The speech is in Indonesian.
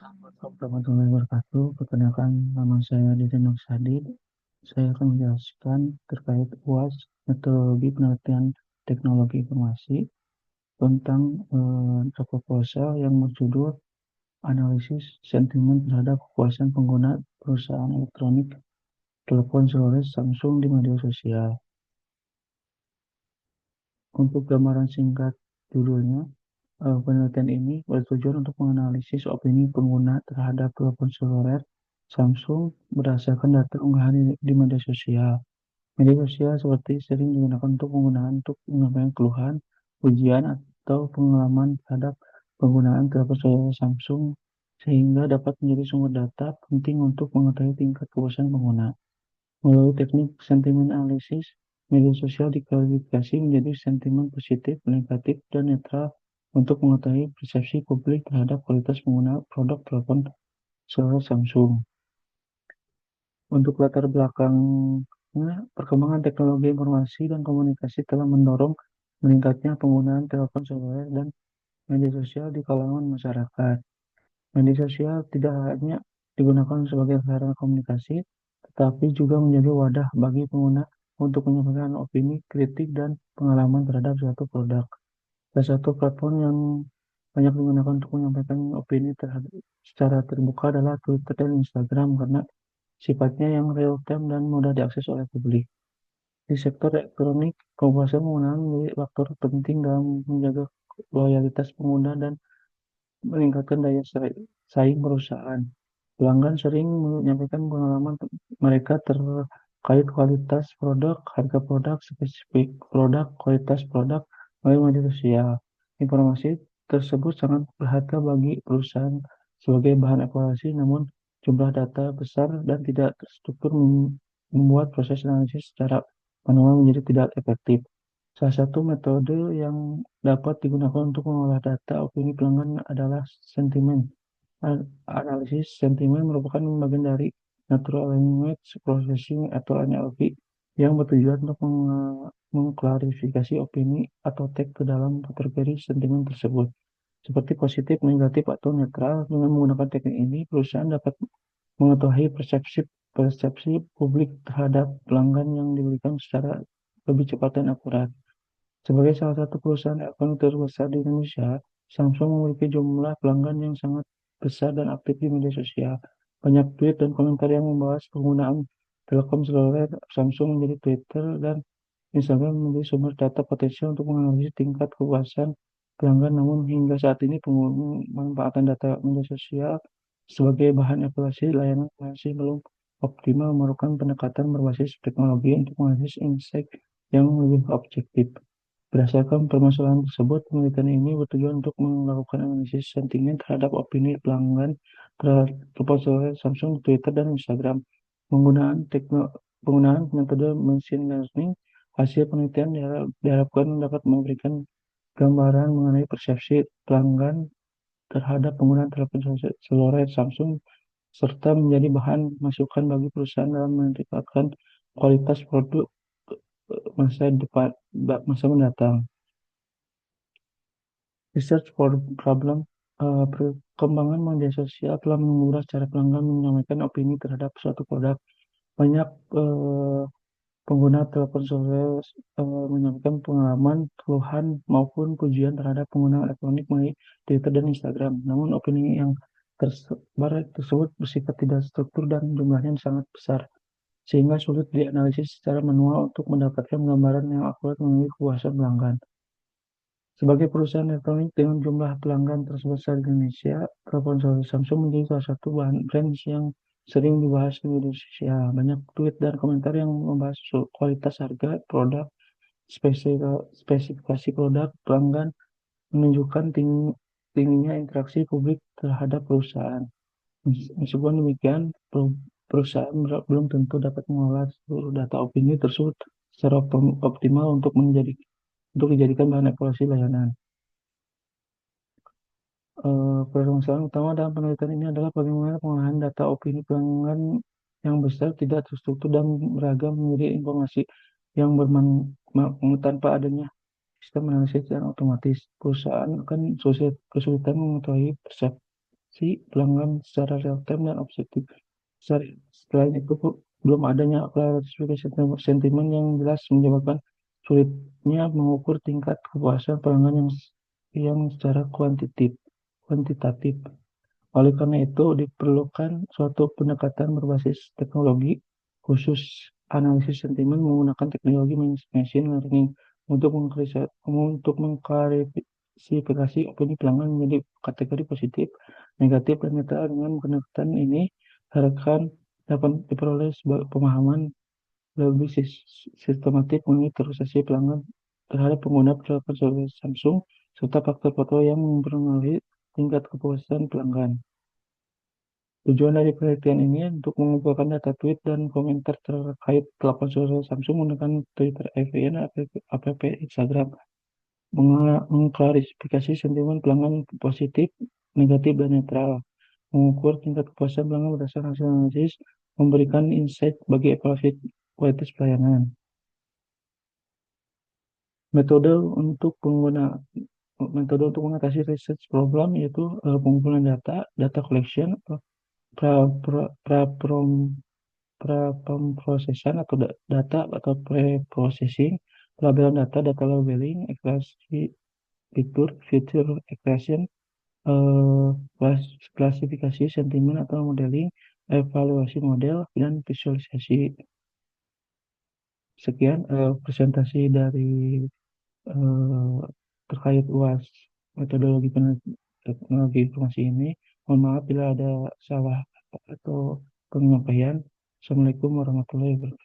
Assalamualaikum warahmatullahi wabarakatuh. Perkenalkan, nama saya Deden Nur Sadid. Saya akan menjelaskan terkait UAS, metodologi penelitian teknologi informasi tentang proposal yang berjudul analisis sentimen terhadap kepuasan pengguna perusahaan elektronik telepon seluler Samsung di media sosial. Untuk gambaran singkat judulnya, penelitian ini bertujuan untuk menganalisis opini pengguna terhadap telepon seluler Samsung berdasarkan data unggahan di media sosial. Media sosial seperti sering digunakan untuk penggunaan untuk menyampaikan keluhan, ujian, atau pengalaman terhadap penggunaan telepon seluler Samsung sehingga dapat menjadi sumber data penting untuk mengetahui tingkat kepuasan pengguna. Melalui teknik sentimen analisis, media sosial diklasifikasi menjadi sentimen positif, negatif, dan netral untuk mengetahui persepsi publik terhadap kualitas pengguna produk telepon seluler Samsung. Untuk latar belakangnya, perkembangan teknologi informasi dan komunikasi telah mendorong meningkatnya penggunaan telepon seluler dan media sosial di kalangan masyarakat. Media sosial tidak hanya digunakan sebagai sarana komunikasi, tetapi juga menjadi wadah bagi pengguna untuk menyampaikan opini, kritik, dan pengalaman terhadap suatu produk. Salah satu platform yang banyak digunakan untuk menyampaikan opini terhadap secara terbuka adalah Twitter dan Instagram karena sifatnya yang real time dan mudah diakses oleh publik. Di sektor elektronik, kepuasan penggunaan menjadi faktor penting dalam menjaga loyalitas pengguna dan meningkatkan daya saing perusahaan. Pelanggan sering menyampaikan pengalaman mereka terkait kualitas produk, harga produk, spesifik produk, kualitas produk melalui media sosial. Informasi tersebut sangat berharga bagi perusahaan sebagai bahan evaluasi, namun jumlah data besar dan tidak terstruktur membuat proses analisis secara manual menjadi tidak efektif. Salah satu metode yang dapat digunakan untuk mengolah data opini pelanggan adalah sentimen. Analisis sentimen merupakan bagian dari Natural Language Processing atau NLP yang bertujuan untuk mengklarifikasi opini atau teks ke dalam kategori sentimen tersebut, seperti positif, negatif, atau netral. Dengan menggunakan teknik ini, perusahaan dapat mengetahui persepsi publik terhadap pelanggan yang diberikan secara lebih cepat dan akurat. Sebagai salah satu perusahaan elektronik terbesar di Indonesia, Samsung memiliki jumlah pelanggan yang sangat besar dan aktif di media sosial. Banyak tweet dan komentar yang membahas penggunaan Telkom seluler Samsung menjadi Twitter dan Instagram menjadi sumber data potensial untuk menganalisis tingkat kepuasan pelanggan. Namun hingga saat ini pemanfaatan data media sosial sebagai bahan evaluasi layanan masih belum optimal, memerlukan pendekatan berbasis teknologi untuk menganalisis insight yang lebih objektif. Berdasarkan permasalahan tersebut, penelitian ini bertujuan untuk melakukan analisis sentimen terhadap opini pelanggan terhadap telepon seluler Samsung, Twitter, dan Instagram. Penggunaan metode machine learning, hasil penelitian diharapkan dapat memberikan gambaran mengenai persepsi pelanggan terhadap penggunaan telepon seluler Samsung serta menjadi bahan masukan bagi perusahaan dalam meningkatkan kualitas produk masa mendatang. Research for problem, perkembangan media sosial telah mengubah cara pelanggan menyampaikan opini terhadap suatu produk. Banyak pengguna telepon seluler menyampaikan pengalaman, keluhan, maupun pujian terhadap penggunaan elektronik melalui Twitter dan Instagram. Namun opini yang tersebar tersebut bersifat tidak struktur dan jumlahnya sangat besar, sehingga sulit dianalisis secara manual untuk mendapatkan gambaran yang akurat mengenai kepuasan pelanggan. Sebagai perusahaan elektronik dengan jumlah pelanggan terbesar di Indonesia, telepon seluler Samsung menjadi salah satu brand yang sering dibahas di media sosial. Banyak tweet dan komentar yang membahas kualitas harga produk, spesifikasi produk pelanggan, menunjukkan tingginya interaksi publik terhadap perusahaan. Meskipun demikian, perusahaan belum tentu dapat mengolah seluruh data opini tersebut secara optimal untuk dijadikan bahan evaluasi layanan. Permasalahan utama dalam penelitian ini adalah bagaimana pengolahan data opini pelanggan yang besar tidak terstruktur dan beragam menjadi informasi yang tanpa adanya sistem analisis yang otomatis. Perusahaan akan kesulitan mengetahui si pelanggan secara real time dan objektif. Selain itu, belum adanya klasifikasi sentimen yang jelas menyebabkan sulitnya mengukur tingkat kepuasan pelanggan yang secara kuantitatif. Oleh karena itu, diperlukan suatu pendekatan berbasis teknologi, khusus analisis sentimen menggunakan teknologi machine learning untuk mengklarifikasi opini pelanggan menjadi kategori positif, negatif, dan netral. Dengan pendekatan ini, diharapkan dapat diperoleh sebuah pemahaman lebih sistematik mengenai transaksi pelanggan terhadap pengguna peralatan seperti Samsung, serta faktor-faktor yang mempengaruhi tingkat kepuasan pelanggan. Tujuan dari penelitian ini untuk mengumpulkan data tweet dan komentar terkait telepon seluler Samsung menggunakan Twitter, FVN, app Instagram, mengklarifikasi sentimen pelanggan positif, negatif, dan netral, mengukur tingkat kepuasan pelanggan berdasarkan hasil analisis, memberikan insight bagi evaluasi kualitas pelayanan. Metode untuk pengguna Metode untuk mengatasi research problem yaitu pengumpulan data collection, pra, pra, pra, pra-pemrosesan atau data atau pre-processing, pelabelan data labeling, ekstraksi fitur extraction, eh, klasifikasi sentimen atau modeling, evaluasi model, dan visualisasi. Sekian presentasi dari eh, terkait UAS metodologi teknologi informasi ini. Mohon maaf bila ada salah atau penyampaian. Assalamualaikum warahmatullahi wabarakatuh.